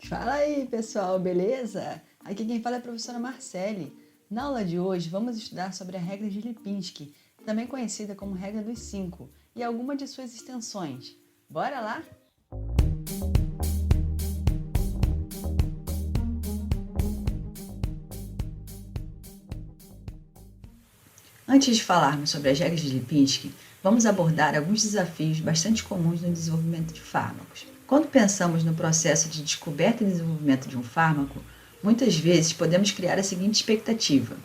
Fala aí, pessoal, beleza? Aqui quem fala é a professora Marcele. Na aula de hoje, vamos estudar sobre a regra de Lipinski, também conhecida como regra dos 5, e alguma de suas extensões. Bora lá? Antes de falarmos sobre as regras de Lipinski, vamos abordar alguns desafios bastante comuns no desenvolvimento de fármacos. Quando pensamos no processo de descoberta e desenvolvimento de um fármaco, muitas vezes podemos criar a seguinte expectativa: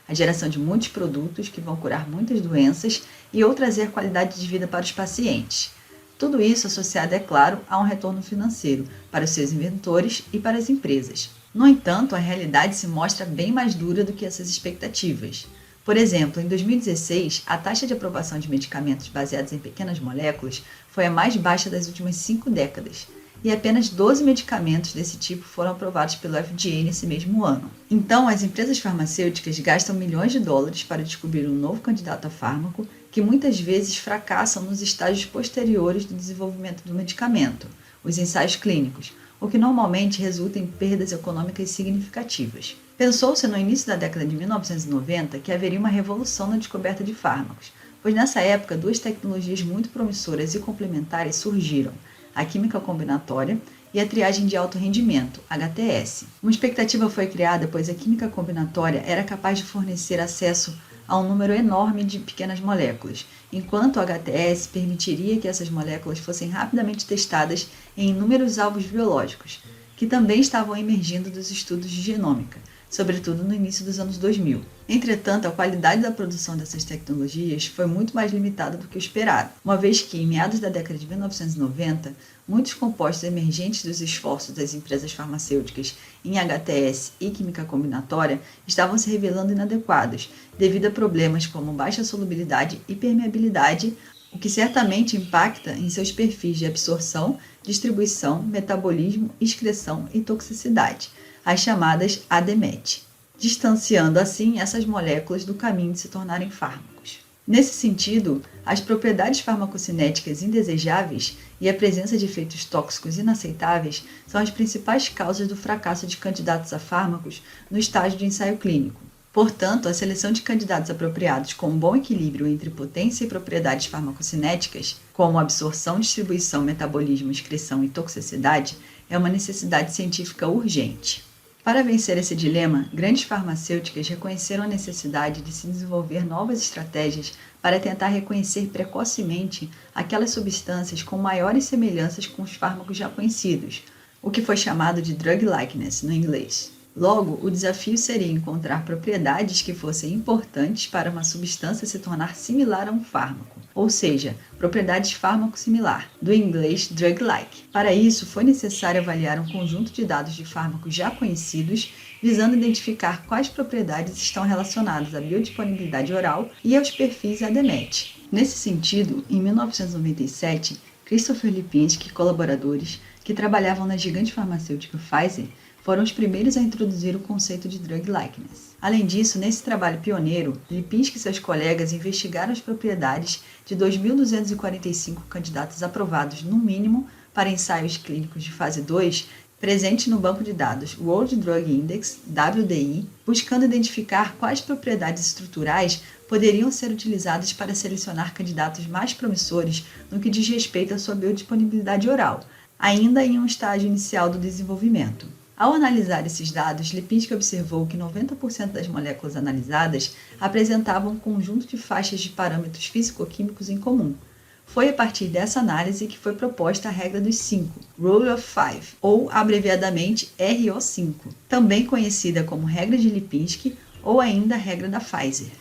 a geração de muitos produtos que vão curar muitas doenças e ou trazer qualidade de vida para os pacientes. Tudo isso associado, é claro, a um retorno financeiro para os seus inventores e para as empresas. No entanto, a realidade se mostra bem mais dura do que essas expectativas. Por exemplo, em 2016, a taxa de aprovação de medicamentos baseados em pequenas moléculas foi a mais baixa das últimas 5 décadas, e apenas 12 medicamentos desse tipo foram aprovados pelo FDA nesse mesmo ano. Então, as empresas farmacêuticas gastam milhões de dólares para descobrir um novo candidato a fármaco que muitas vezes fracassam nos estágios posteriores do desenvolvimento do medicamento, os ensaios clínicos, o que normalmente resulta em perdas econômicas significativas. Pensou-se no início da década de 1990 que haveria uma revolução na descoberta de fármacos, pois nessa época duas tecnologias muito promissoras e complementares surgiram: a química combinatória e a triagem de alto rendimento, HTS. Uma expectativa foi criada, pois a química combinatória era capaz de fornecer acesso a um número enorme de pequenas moléculas, enquanto o HTS permitiria que essas moléculas fossem rapidamente testadas em inúmeros alvos biológicos, que também estavam emergindo dos estudos de genômica, sobretudo no início dos anos 2000. Entretanto, a qualidade da produção dessas tecnologias foi muito mais limitada do que o esperado, uma vez que, em meados da década de 1990, muitos compostos emergentes dos esforços das empresas farmacêuticas em HTS e química combinatória estavam se revelando inadequados, devido a problemas como baixa solubilidade e permeabilidade, o que certamente impacta em seus perfis de absorção, distribuição, metabolismo, excreção e toxicidade, as chamadas ADMET, distanciando assim essas moléculas do caminho de se tornarem fármacos. Nesse sentido, as propriedades farmacocinéticas indesejáveis e a presença de efeitos tóxicos inaceitáveis são as principais causas do fracasso de candidatos a fármacos no estágio de ensaio clínico. Portanto, a seleção de candidatos apropriados com um bom equilíbrio entre potência e propriedades farmacocinéticas, como absorção, distribuição, metabolismo, excreção e toxicidade, é uma necessidade científica urgente. Para vencer esse dilema, grandes farmacêuticas reconheceram a necessidade de se desenvolver novas estratégias para tentar reconhecer precocemente aquelas substâncias com maiores semelhanças com os fármacos já conhecidos, o que foi chamado de drug likeness no inglês. Logo, o desafio seria encontrar propriedades que fossem importantes para uma substância se tornar similar a um fármaco, ou seja, propriedades fármaco-similar, do inglês drug-like. Para isso, foi necessário avaliar um conjunto de dados de fármacos já conhecidos, visando identificar quais propriedades estão relacionadas à biodisponibilidade oral e aos perfis ADMET. Nesse sentido, em 1997, Christopher Lipinski e colaboradores, que trabalhavam na gigante farmacêutica Pfizer, foram os primeiros a introduzir o conceito de drug likeness. Além disso, nesse trabalho pioneiro, Lipinski e seus colegas investigaram as propriedades de 2.245 candidatos aprovados, no mínimo, para ensaios clínicos de fase 2, presentes no banco de dados World Drug Index, WDI, buscando identificar quais propriedades estruturais poderiam ser utilizadas para selecionar candidatos mais promissores no que diz respeito à sua biodisponibilidade oral, ainda em um estágio inicial do desenvolvimento. Ao analisar esses dados, Lipinski observou que 90% das moléculas analisadas apresentavam um conjunto de faixas de parâmetros físico-químicos em comum. Foi a partir dessa análise que foi proposta a regra dos 5, Rule of Five, ou abreviadamente RO5, também conhecida como regra de Lipinski ou ainda regra da Pfizer.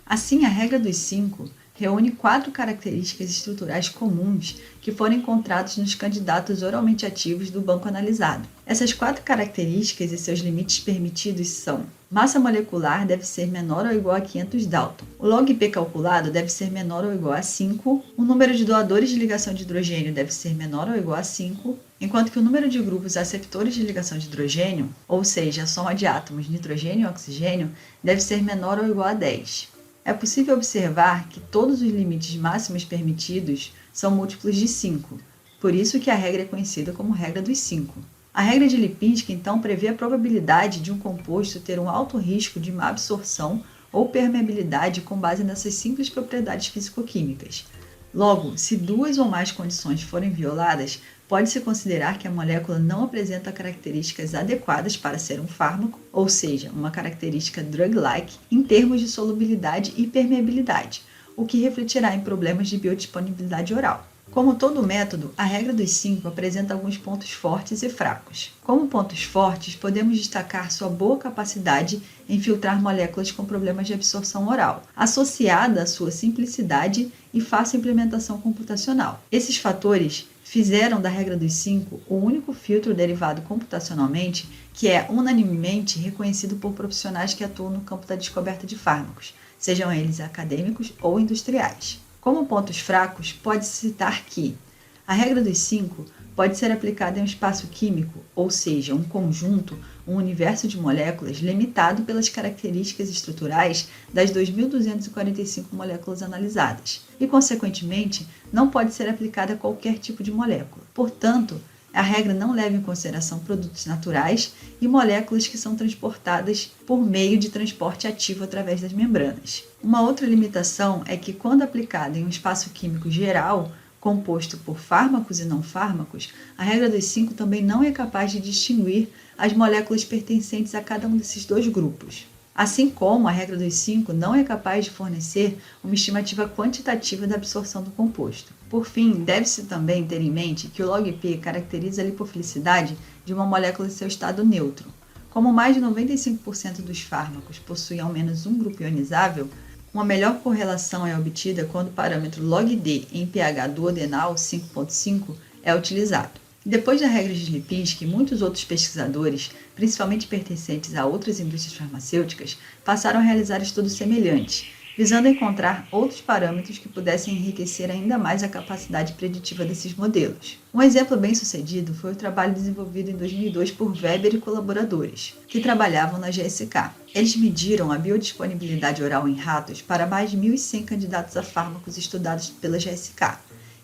Assim, a regra dos 5 reúne 4 características estruturais comuns que foram encontrados nos candidatos oralmente ativos do banco analisado. Essas 4 características e seus limites permitidos são: massa molecular deve ser menor ou igual a 500 Dalton. O log-P calculado deve ser menor ou igual a 5. O número de doadores de ligação de hidrogênio deve ser menor ou igual a 5, enquanto que o número de grupos aceptores de ligação de hidrogênio, ou seja, a soma de átomos nitrogênio e oxigênio, deve ser menor ou igual a 10. É possível observar que todos os limites máximos permitidos são múltiplos de 5, por isso que a regra é conhecida como regra dos 5. A regra de Lipinski, então, prevê a probabilidade de um composto ter um alto risco de má absorção ou permeabilidade com base nessas simples propriedades físico-químicas. Logo, se duas ou mais condições forem violadas, pode-se considerar que a molécula não apresenta características adequadas para ser um fármaco, ou seja, uma característica drug-like, em termos de solubilidade e permeabilidade, o que refletirá em problemas de biodisponibilidade oral. Como todo método, a regra dos 5 apresenta alguns pontos fortes e fracos. Como pontos fortes, podemos destacar sua boa capacidade em filtrar moléculas com problemas de absorção oral, associada à sua simplicidade e fácil implementação computacional. Esses fatores fizeram da regra dos 5 o único filtro derivado computacionalmente que é unanimemente reconhecido por profissionais que atuam no campo da descoberta de fármacos, sejam eles acadêmicos ou industriais. Como pontos fracos, pode-se citar que a regra dos 5 pode ser aplicada em um espaço químico, ou seja, um conjunto, um universo de moléculas limitado pelas características estruturais das 2.245 moléculas analisadas, e, consequentemente, não pode ser aplicada a qualquer tipo de molécula. Portanto, a regra não leva em consideração produtos naturais e moléculas que são transportadas por meio de transporte ativo através das membranas. Uma outra limitação é que, quando aplicada em um espaço químico geral, composto por fármacos e não fármacos, a regra dos 5 também não é capaz de distinguir as moléculas pertencentes a cada um desses dois grupos. Assim como a regra dos 5 não é capaz de fornecer uma estimativa quantitativa da absorção do composto. Por fim, deve-se também ter em mente que o log-P caracteriza a lipofilicidade de uma molécula em seu estado neutro. Como mais de 95% dos fármacos possuem ao menos um grupo ionizável, uma melhor correlação é obtida quando o parâmetro log-D em pH duodenal 5,5 é utilizado. Depois da regra de Lipinski, muitos outros pesquisadores, principalmente pertencentes a outras indústrias farmacêuticas, passaram a realizar estudos semelhantes, visando encontrar outros parâmetros que pudessem enriquecer ainda mais a capacidade preditiva desses modelos. Um exemplo bem sucedido foi o trabalho desenvolvido em 2002 por Weber e colaboradores, que trabalhavam na GSK. Eles mediram a biodisponibilidade oral em ratos para mais de 1.100 candidatos a fármacos estudados pela GSK,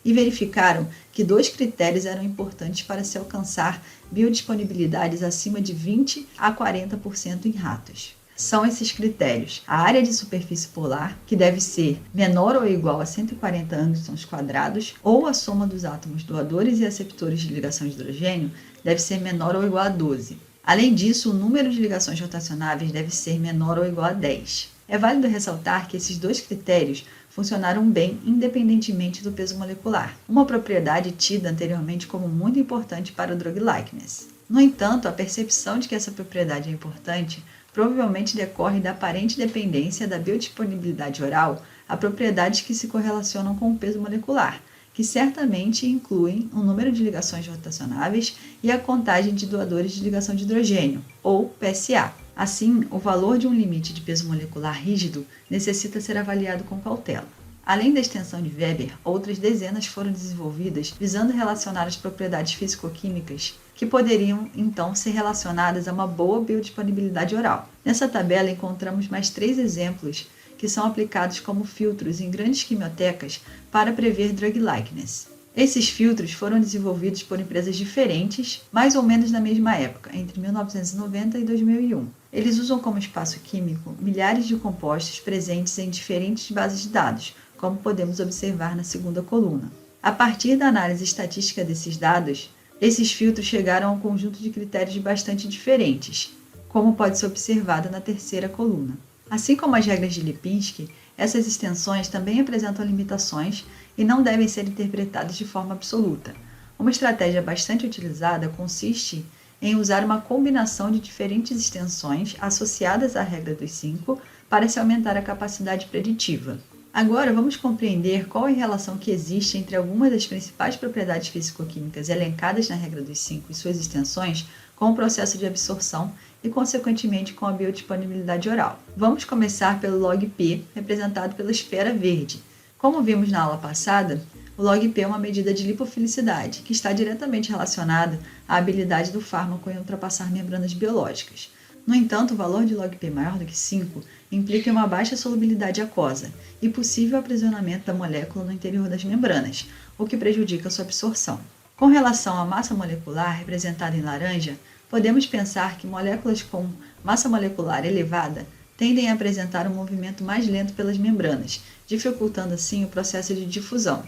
e verificaram que 2 critérios eram importantes para se alcançar biodisponibilidades acima de 20% a 40% em ratos. São esses critérios: a área de superfície polar, que deve ser menor ou igual a 140 angstroms quadrados, ou a soma dos átomos doadores e aceptores de ligação de hidrogênio deve ser menor ou igual a 12. Além disso, o número de ligações rotacionáveis deve ser menor ou igual a 10. É válido ressaltar que esses 2 critérios funcionaram bem independentemente do peso molecular, uma propriedade tida anteriormente como muito importante para o drug likeness. No entanto, a percepção de que essa propriedade é importante provavelmente decorre da aparente dependência da biodisponibilidade oral a propriedades que se correlacionam com o peso molecular, que certamente incluem o número de ligações rotacionáveis e a contagem de doadores de ligação de hidrogênio, ou PSA. Assim, o valor de um limite de peso molecular rígido necessita ser avaliado com cautela. Além da extensão de Weber, outras dezenas foram desenvolvidas visando relacionar as propriedades físico-químicas que poderiam, então, ser relacionadas a uma boa biodisponibilidade oral. Nessa tabela encontramos mais 3 exemplos que são aplicados como filtros em grandes quimiotecas para prever drug likeness. Esses filtros foram desenvolvidos por empresas diferentes, mais ou menos na mesma época, entre 1990 e 2001. Eles usam como espaço químico milhares de compostos presentes em diferentes bases de dados, como podemos observar na segunda coluna. A partir da análise estatística desses dados, esses filtros chegaram a um conjunto de critérios bastante diferentes, como pode ser observado na terceira coluna. Assim como as regras de Lipinski, essas extensões também apresentam limitações e não devem ser interpretadas de forma absoluta. Uma estratégia bastante utilizada consiste em usar uma combinação de diferentes extensões associadas à regra dos 5 para se aumentar a capacidade preditiva. Agora vamos compreender qual é a relação que existe entre algumas das principais propriedades físico-químicas elencadas na regra dos 5 e suas extensões com o processo de absorção e, consequentemente, com a biodisponibilidade oral. Vamos começar pelo log-P, representado pela esfera verde. Como vimos na aula passada, o log-P é uma medida de lipofilicidade, que está diretamente relacionada à habilidade do fármaco em ultrapassar membranas biológicas. No entanto, o valor de log-P maior do que 5 implica uma baixa solubilidade aquosa e possível aprisionamento da molécula no interior das membranas, o que prejudica sua absorção. Com relação à massa molecular, representada em laranja, podemos pensar que moléculas com massa molecular elevada tendem a apresentar um movimento mais lento pelas membranas, dificultando assim o processo de difusão.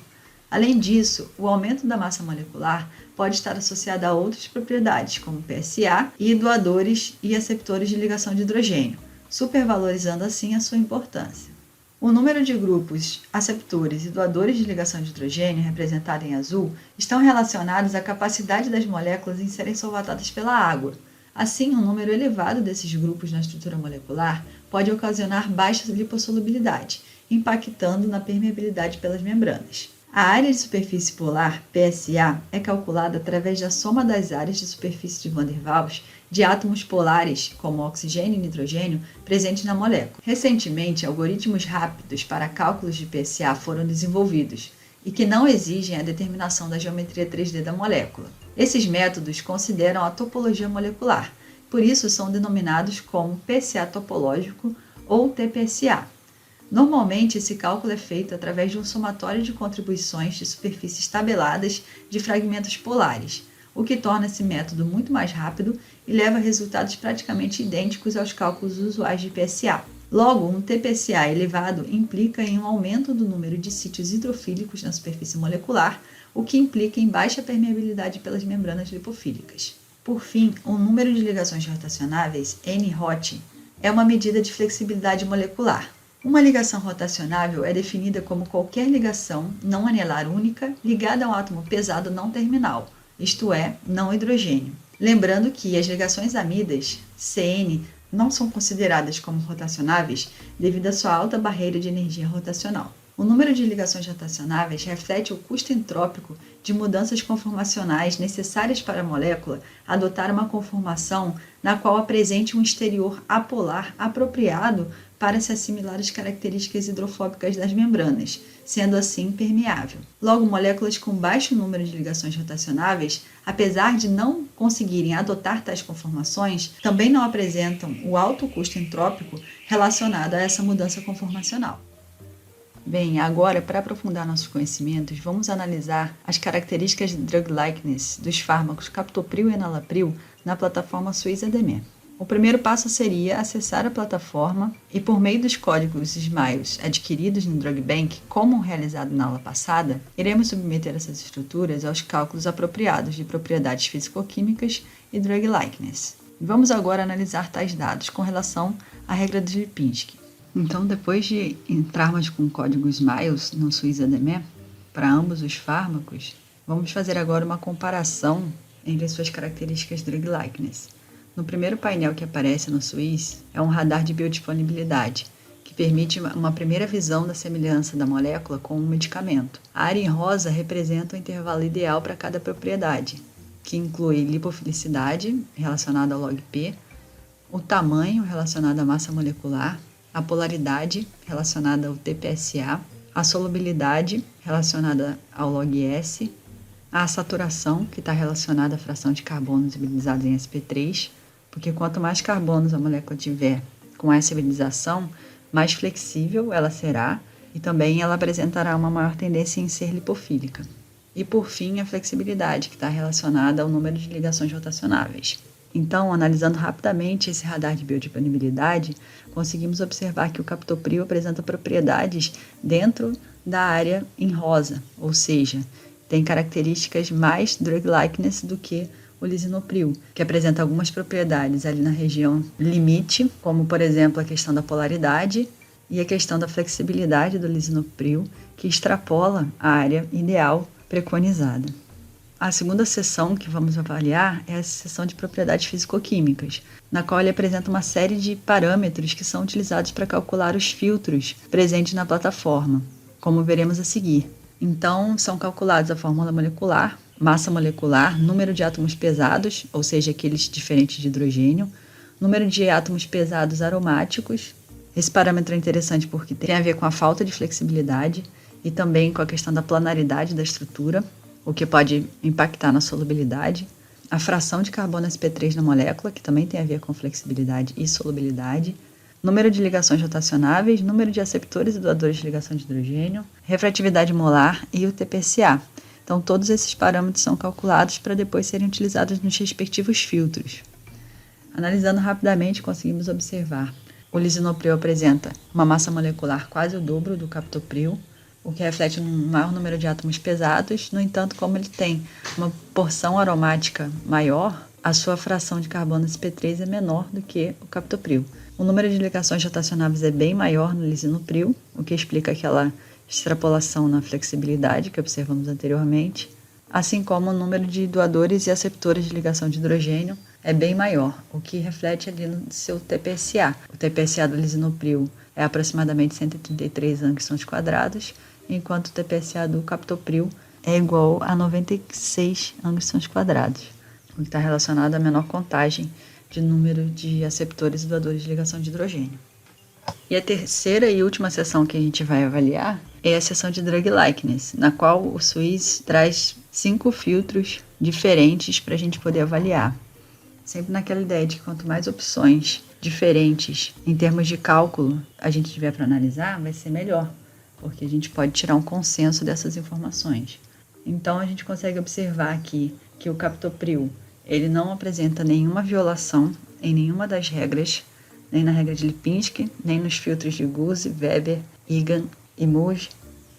Além disso, o aumento da massa molecular pode estar associado a outras propriedades, como PSA e doadores e aceptores de ligação de hidrogênio, supervalorizando assim a sua importância. O número de grupos aceptores e doadores de ligação de hidrogênio, representado em azul, estão relacionados à capacidade das moléculas em serem solvatadas pela água. Assim, um número elevado desses grupos na estrutura molecular pode ocasionar baixa lipossolubilidade, impactando na permeabilidade pelas membranas. A área de superfície polar, PSA, é calculada através da soma das áreas de superfície de Van der Waals de átomos polares, como oxigênio e nitrogênio, presentes na molécula. Recentemente, algoritmos rápidos para cálculos de PSA foram desenvolvidos e que não exigem a determinação da geometria 3D da molécula. Esses métodos consideram a topologia molecular, por isso são denominados como PSA topológico ou TPSA. Normalmente, esse cálculo é feito através de um somatório de contribuições de superfícies tabeladas de fragmentos polares, o que torna esse método muito mais rápido e leva a resultados praticamente idênticos aos cálculos usuais de PSA. Logo, um TPSA elevado implica em um aumento do número de sítios hidrofílicos na superfície molecular, o que implica em baixa permeabilidade pelas membranas lipofílicas. Por fim, o número de ligações rotacionáveis, N-ROT, é uma medida de flexibilidade molecular. Uma ligação rotacionável é definida como qualquer ligação não anelar única ligada a um átomo pesado não terminal, isto é, não hidrogênio. Lembrando que as ligações amidas, CN, não são consideradas como rotacionáveis devido à sua alta barreira de energia rotacional. O número de ligações rotacionáveis reflete o custo entrópico de mudanças conformacionais necessárias para a molécula adotar uma conformação na qual apresente um exterior apolar apropriado para se assimilar às características hidrofóbicas das membranas, sendo assim permeável. Logo, moléculas com baixo número de ligações rotacionáveis, apesar de não conseguirem adotar tais conformações, também não apresentam o alto custo entrópico relacionado a essa mudança conformacional. Bem, agora, para aprofundar nossos conhecimentos, vamos analisar as características de drug likeness dos fármacos captopril e enalapril na plataforma SWISS-ADME. O primeiro passo seria acessar a plataforma e, por meio dos códigos SMILES adquiridos no Drug Bank, como realizado na aula passada, iremos submeter essas estruturas aos cálculos apropriados de propriedades físico-químicas e drug likeness. Vamos agora analisar tais dados com relação à regra de Lipinski. Então, depois de entrarmos com o código SMILES no SWISS-ADME para ambos os fármacos, vamos fazer agora uma comparação entre suas características drug likeness. No primeiro painel que aparece no SWISS é um radar de biodisponibilidade, que permite uma primeira visão da semelhança da molécula com um medicamento. A área em rosa representa o intervalo ideal para cada propriedade, que inclui lipofilicidade, relacionada ao log-P, o tamanho, relacionado à massa molecular, a polaridade, relacionada ao TPSA, a solubilidade, relacionada ao log-S, a saturação, que está relacionada à fração de carbonos hibridalizados em sp3, porque quanto mais carbonos a molécula tiver com essa hibridização, mais flexível ela será e também ela apresentará uma maior tendência em ser lipofílica. E por fim, a flexibilidade, que está relacionada ao número de ligações rotacionáveis. Então, analisando rapidamente esse radar de biodisponibilidade, conseguimos observar que o captopril apresenta propriedades dentro da área em rosa, ou seja, tem características mais drug likeness do que o lisinopril, que apresenta algumas propriedades ali na região limite, como por exemplo a questão da polaridade e a questão da flexibilidade do lisinopril, que extrapola a área ideal preconizada. A segunda seção que vamos avaliar é a seção de propriedades físico-químicas, na qual ele apresenta uma série de parâmetros que são utilizados para calcular os filtros presentes na plataforma, como veremos a seguir. Então, são calculados a fórmula molecular, massa molecular, número de átomos pesados, ou seja, aqueles diferentes de hidrogênio, número de átomos pesados aromáticos. Esse parâmetro é interessante porque tem a ver com a falta de flexibilidade e também com a questão da planaridade da estrutura, o que pode impactar na solubilidade. A fração de carbono sp3 na molécula, que também tem a ver com flexibilidade e solubilidade. Número de ligações rotacionáveis, número de aceptores e doadores de ligação de hidrogênio, refratividade molar e o TPSA, Então, todos esses parâmetros são calculados para depois serem utilizados nos respectivos filtros. Analisando rapidamente, conseguimos observar. O lisinopril apresenta uma massa molecular quase o dobro do captopril, o que reflete um maior número de átomos pesados. No entanto, como ele tem uma porção aromática maior, a sua fração de carbono sp3 é menor do que o captopril. O número de ligações rotacionáveis é bem maior no lisinopril, o que explica aquela extrapolação na flexibilidade que observamos anteriormente, assim como o número de doadores e aceptores de ligação de hidrogênio é bem maior, o que reflete ali no seu TPSA. O TPSA do lisinopril é aproximadamente 133 angstroms quadrados, enquanto o TPSA do captopril é igual a 96 angstroms quadrados, o que está relacionado à menor contagem de número de aceptores e doadores de ligação de hidrogênio. E a terceira e última seção que a gente vai avaliar é a seção de Drug Likeness, na qual o Suisse traz 5 filtros diferentes para a gente poder avaliar. Sempre naquela ideia de que quanto mais opções diferentes em termos de cálculo a gente tiver para analisar, vai ser melhor, porque a gente pode tirar um consenso dessas informações. Então a gente consegue observar aqui que o captopril ele não apresenta nenhuma violação em nenhuma das regras, nem na regra de Lipinski, nem nos filtros de Guse, Weber, Egan e Muge,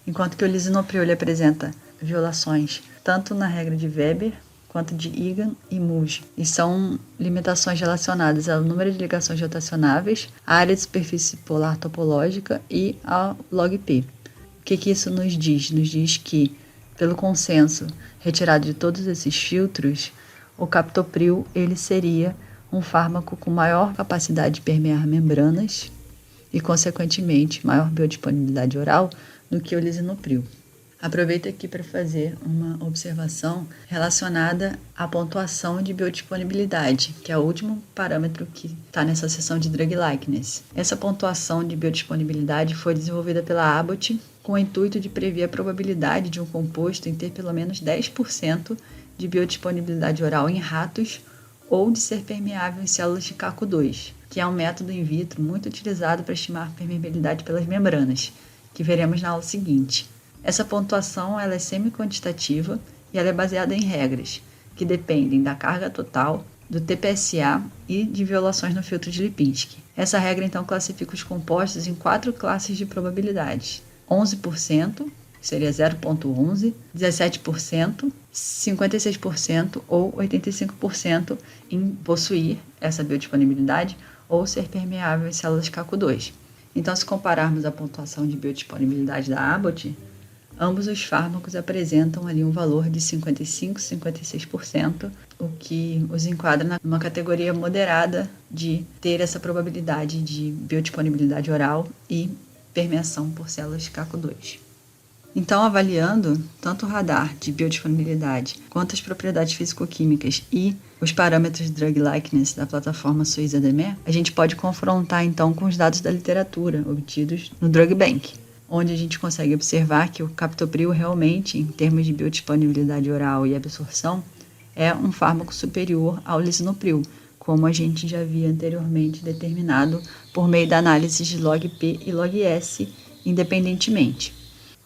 enquanto que o lisinopril ele apresenta violações tanto na regra de Weber quanto de Egan e Muge, e são limitações relacionadas ao número de ligações rotacionáveis, à área de superfície polar topológica e ao log-P. O que isso nos diz? Nos diz que, pelo consenso retirado de todos esses filtros, o captopril ele seria um fármaco com maior capacidade de permear membranas e, consequentemente, maior biodisponibilidade oral do que o lisinopril. Aproveito aqui para fazer uma observação relacionada à pontuação de biodisponibilidade, que é o último parâmetro que está nessa seção de Drug Likeness. Essa pontuação de biodisponibilidade foi desenvolvida pela Abbott com o intuito de prever a probabilidade de um composto em ter pelo menos 10% de biodisponibilidade oral em ratos ou de ser permeável em células de Caco2, que é um método in vitro muito utilizado para estimar permeabilidade pelas membranas, que veremos na aula seguinte. Essa pontuação ela é semi-quantitativa e ela é baseada em regras, que dependem da carga total, do TPSA e de violações no filtro de Lipinski. Essa regra então classifica os compostos em 4 classes de probabilidades: 11%, que seria 0,11%, 17%, 56% ou 85% em possuir essa biodisponibilidade ou ser permeável em células Caco2. Então, se compararmos a pontuação de biodisponibilidade da Abbott, ambos os fármacos apresentam ali um valor de 55% e 56%, o que os enquadra numa categoria moderada de ter essa probabilidade de biodisponibilidade oral e permeação por células Caco2. Então, avaliando tanto o radar de biodisponibilidade quanto as propriedades físico-químicas e os parâmetros de Drug Likeness da plataforma Suisse ADME, a gente pode confrontar então com os dados da literatura obtidos no Drug Bank, onde a gente consegue observar que o captopril realmente, em termos de biodisponibilidade oral e absorção, é um fármaco superior ao lisinopril, como a gente já havia anteriormente determinado por meio da análise de log-P e log-S independentemente.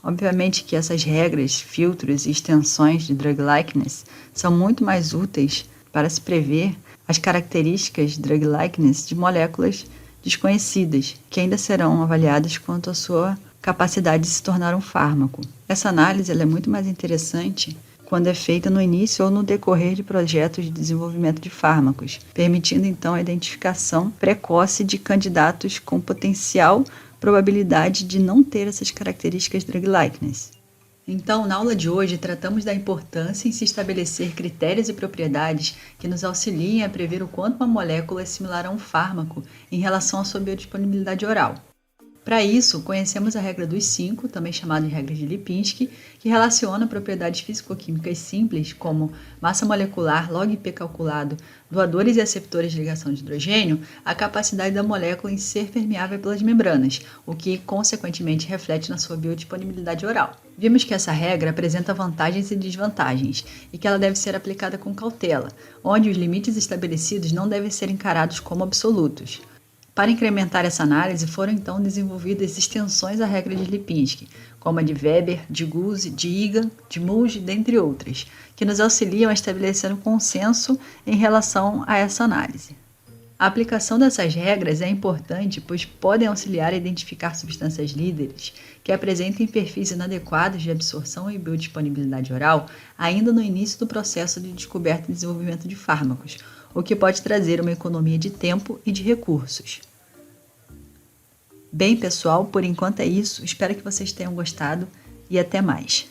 Obviamente que essas regras, filtros e extensões de Drug Likeness são muito mais úteis para se prever as características de Drug Likeness de moléculas desconhecidas, que ainda serão avaliadas quanto à sua capacidade de se tornar um fármaco. Essa análise ela é muito mais interessante quando é feita no início ou no decorrer de projetos de desenvolvimento de fármacos, permitindo então a identificação precoce de candidatos com potencial probabilidade de não ter essas características Drug Likeness. Então, na aula de hoje, tratamos da importância em se estabelecer critérios e propriedades que nos auxiliem a prever o quanto uma molécula é similar a um fármaco em relação à sua biodisponibilidade oral. Para isso, conhecemos a regra dos 5, também chamada de regra de Lipinski, que relaciona propriedades físico-químicas simples, como massa molecular, log-P calculado, doadores e aceptores de ligação de hidrogênio, à capacidade da molécula em ser permeável pelas membranas, o que, consequentemente, reflete na sua biodisponibilidade oral. Vimos que essa regra apresenta vantagens e desvantagens, e que ela deve ser aplicada com cautela, onde os limites estabelecidos não devem ser encarados como absolutos. Para incrementar essa análise, foram então desenvolvidas extensões à regra de Lipinski, como a de Weber, de Guse, de Egan, de Mulge, dentre outras, que nos auxiliam a estabelecer um consenso em relação a essa análise. A aplicação dessas regras é importante, pois podem auxiliar a identificar substâncias líderes que apresentem perfis inadequados de absorção e biodisponibilidade oral ainda no início do processo de descoberta e desenvolvimento de fármacos, o que pode trazer uma economia de tempo e de recursos. Bem, pessoal, por enquanto é isso. Espero que vocês tenham gostado e até mais.